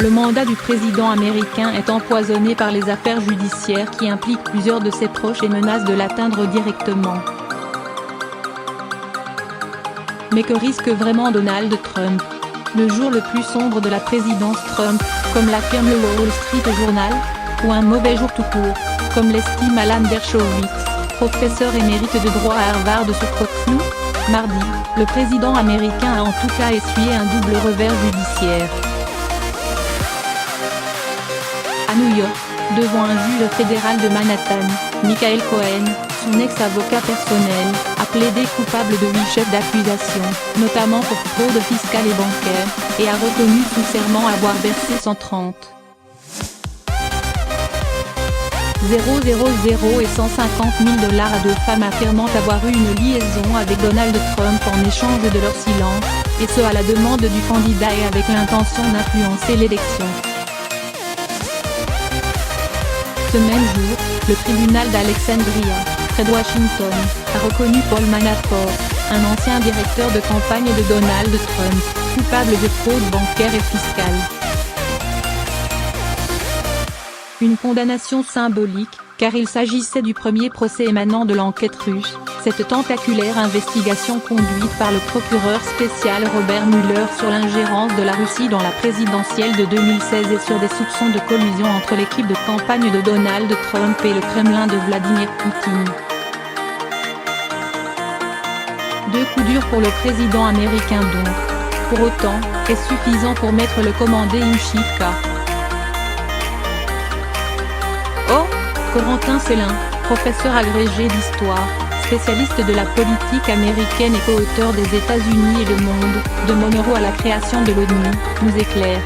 Le mandat du président américain est empoisonné par les affaires judiciaires qui impliquent plusieurs de ses proches et menacent de l'atteindre directement. Mais que risque vraiment Donald Trump? Le jour le plus sombre de la présidence Trump, comme l'affirme le Wall Street Journal, ou un mauvais jour tout court, comme l'estime Alan Dershowitz, professeur émérite de droit à Harvard sur Fox News? Mardi, le président américain a en tout cas essuyé un double revers judiciaire. À New York, devant un juge fédéral de Manhattan, Michael Cohen, son ex-avocat personnel, a plaidé coupable de 8 chefs d'accusation, notamment pour fraude fiscale et bancaire, et a reconnu sous serment avoir versé 130 000 et 150 000 $ à deux femmes affirmant avoir eu une liaison avec Donald Trump en échange de leur silence, et ce à la demande du candidat et avec l'intention d'influencer l'élection. Ce même jour, le tribunal d'Alexandria, près de Washington, a reconnu Paul Manafort, un ancien directeur de campagne de Donald Trump, coupable de fraude bancaire et fiscale. Une condamnation symbolique, car il s'agissait du premier procès émanant de l'enquête russe, cette tentaculaire investigation conduite par le procureur spécial Robert Mueller sur l'ingérence de la Russie dans la présidentielle de 2016 et sur des soupçons de collusion entre l'équipe de campagne de Donald Trump et le Kremlin de Vladimir Poutine. Deux coups durs pour le président américain donc. Pour autant, est-ce suffisant pour mettre le commandé in chief cas? Oh, Corentin Célin, professeur agrégé d'histoire, spécialiste de la politique américaine et co-auteur des États-Unis et le monde, de Monroe à la création de l'ONU, nous éclaire.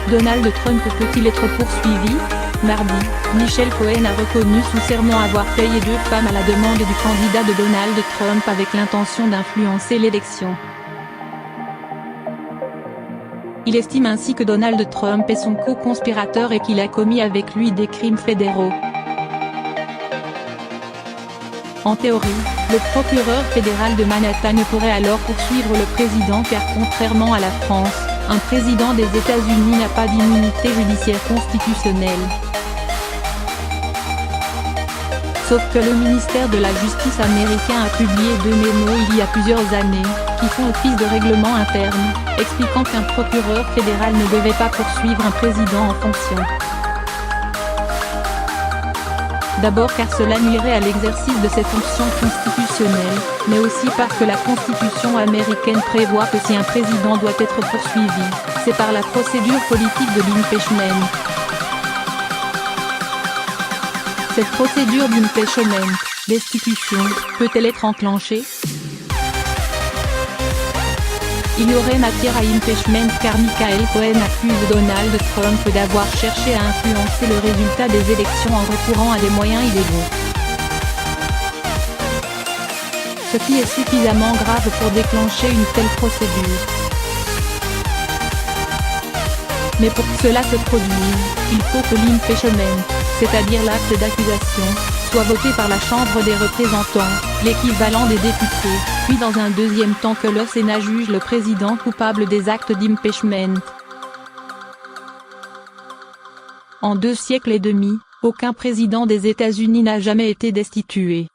Donald Trump peut-il être poursuivi? Mardi, Michael Cohen a reconnu sous serment avoir payé 2 femmes à la demande du candidat de Donald Trump avec l'intention d'influencer l'élection. Il estime ainsi que Donald Trump est son co-conspirateur et qu'il a commis avec lui des crimes fédéraux. En théorie, le procureur fédéral de Manhattan pourrait alors poursuivre le président car contrairement à la France, un président des États-Unis n'a pas d'immunité judiciaire constitutionnelle. Sauf que le ministère de la Justice américain a publié 2 mémos il y a plusieurs années, qui font office de règlement interne, expliquant qu'un procureur fédéral ne devait pas poursuivre un président en fonction. D'abord car cela nuirait à l'exercice de cette fonction constitutionnelle, mais aussi parce que la Constitution américaine prévoit que si un président doit être poursuivi, c'est par la procédure politique de l'impeachment. Cette procédure d'impeachment, destitution, peut-elle être enclenchée? Il y aurait matière à impeachment car Michael Cohen accuse Donald Trump d'avoir cherché à influencer le résultat des élections en recourant à des moyens illégaux. Ce qui est suffisamment grave pour déclencher une telle procédure. Mais pour que cela se produise, il faut que l'impeachment, c'est-à-dire l'acte d'accusation, soit voté par la Chambre des représentants, l'équivalent des députés, puis dans un deuxième temps que le Sénat juge le président coupable des actes d'impeachment. En 2 siècles et demi, aucun président des États-Unis n'a jamais été destitué.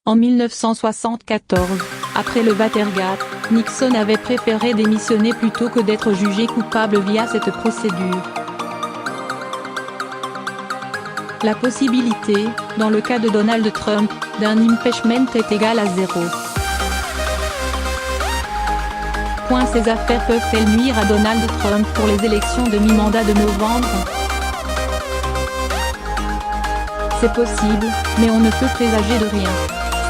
En 1974, après le Watergate, Nixon avait préféré démissionner plutôt que d'être jugé coupable via cette procédure. La possibilité, dans le cas de Donald Trump, d'un impeachment est égale à 0. Ces affaires peuvent-elles nuire à Donald Trump pour les élections de mi-mandat de novembre? C'est possible, mais on ne peut présager de rien.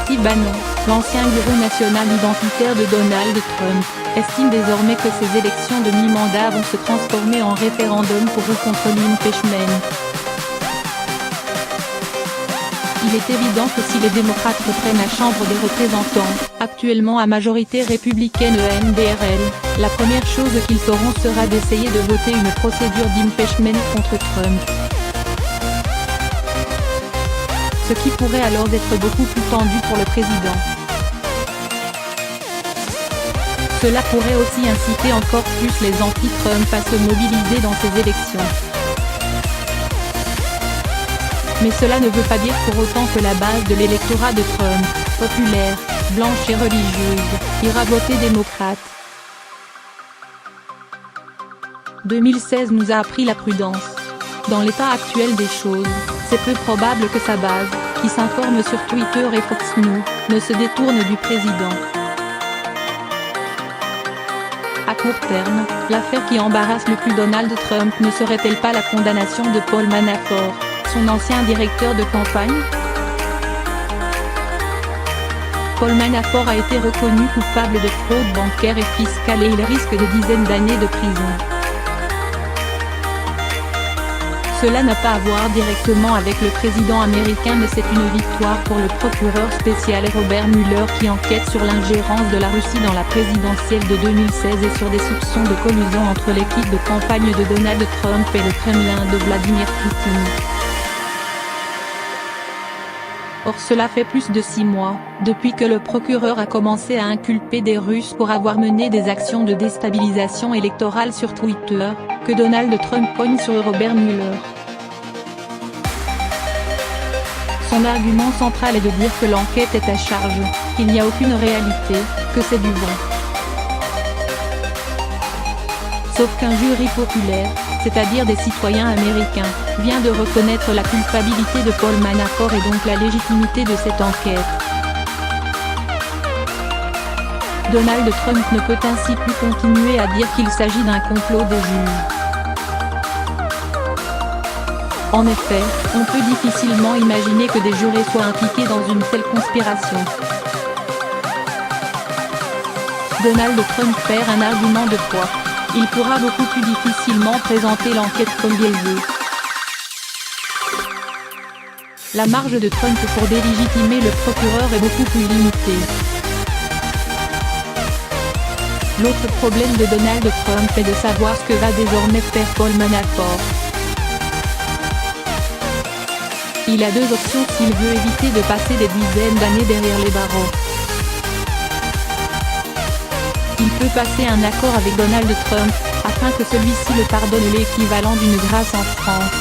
Steve Bannon, l'ancien gourou national identitaire de Donald Trump, estime désormais que ces élections de mi-mandat vont se transformer en référendum pour ou contre l'impeachment. Il est évident que si les démocrates reprennent la Chambre des représentants, actuellement à majorité républicaine NDRL, la première chose qu'ils feront sera d'essayer de voter une procédure d'impeachment contre Trump. Ce qui pourrait alors être beaucoup plus tendu pour le président. Cela pourrait aussi inciter encore plus les anti-Trump à se mobiliser dans ces élections. Mais cela ne veut pas dire pour autant que la base de l'électorat de Trump, populaire, blanche et religieuse, ira voter démocrate. 2016 nous a appris la prudence. Dans l'état actuel des choses, c'est peu probable que sa base, qui s'informe sur Twitter et Fox News, ne se détourne du président. À court terme, l'affaire qui embarrasse le plus Donald Trump ne serait-elle pas la condamnation de Paul Manafort, son ancien directeur de campagne? Paul Manafort a été reconnu coupable de fraude bancaire et fiscale et il risque de dizaines d'années de prison. Cela n'a pas à voir directement avec le président américain mais c'est une victoire pour le procureur spécial Robert Mueller qui enquête sur l'ingérence de la Russie dans la présidentielle de 2016 et sur des soupçons de collusion entre l'équipe de campagne de Donald Trump et le Kremlin de Vladimir Poutine. Or cela fait plus de 6 mois, depuis que le procureur a commencé à inculper des Russes pour avoir mené des actions de déstabilisation électorale sur Twitter, que Donald Trump pogne sur Robert Mueller. Son argument central est de dire que l'enquête est à charge, qu'il n'y a aucune réalité, que c'est du vent. Sauf qu'un jury populaire, c'est-à-dire des citoyens américains, vient de reconnaître la culpabilité de Paul Manafort et donc la légitimité de cette enquête. Donald Trump ne peut ainsi plus continuer à dire qu'il s'agit d'un complot des juges. En effet, on peut difficilement imaginer que des jurés soient impliqués dans une telle conspiration. Donald Trump perd un argument de poids. Il pourra beaucoup plus difficilement présenter l'enquête comme il veut. La marge de Trump pour délégitimer le procureur est beaucoup plus limitée. L'autre problème de Donald Trump est de savoir ce que va désormais faire Paul Manafort. Il a deux options s'il veut éviter de passer des dizaines d'années derrière les barreaux. Il peut passer un accord avec Donald Trump, afin que celui-ci le pardonne l'équivalent d'une grâce en France.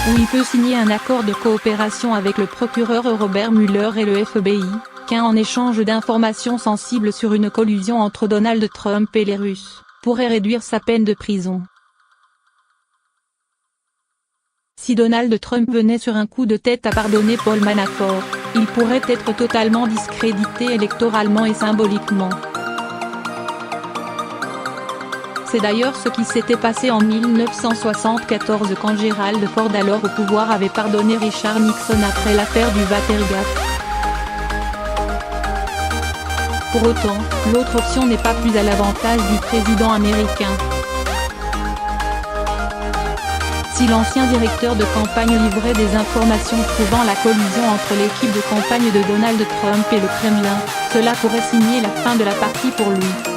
Ou il peut signer un accord de coopération avec le procureur Robert Mueller et le FBI, en échange d'informations sensibles sur une collusion entre Donald Trump et les Russes, pourrait réduire sa peine de prison. Si Donald Trump venait sur un coup de tête à pardonner Paul Manafort, il pourrait être totalement discrédité électoralement et symboliquement. C'est d'ailleurs ce qui s'était passé en 1974 quand Gerald Ford, alors au pouvoir, avait pardonné Richard Nixon après l'affaire du Watergate. Pour autant, l'autre option n'est pas plus à l'avantage du président américain. Si l'ancien directeur de campagne livrait des informations prouvant la collusion entre l'équipe de campagne de Donald Trump et le Kremlin, cela pourrait signer la fin de la partie pour lui.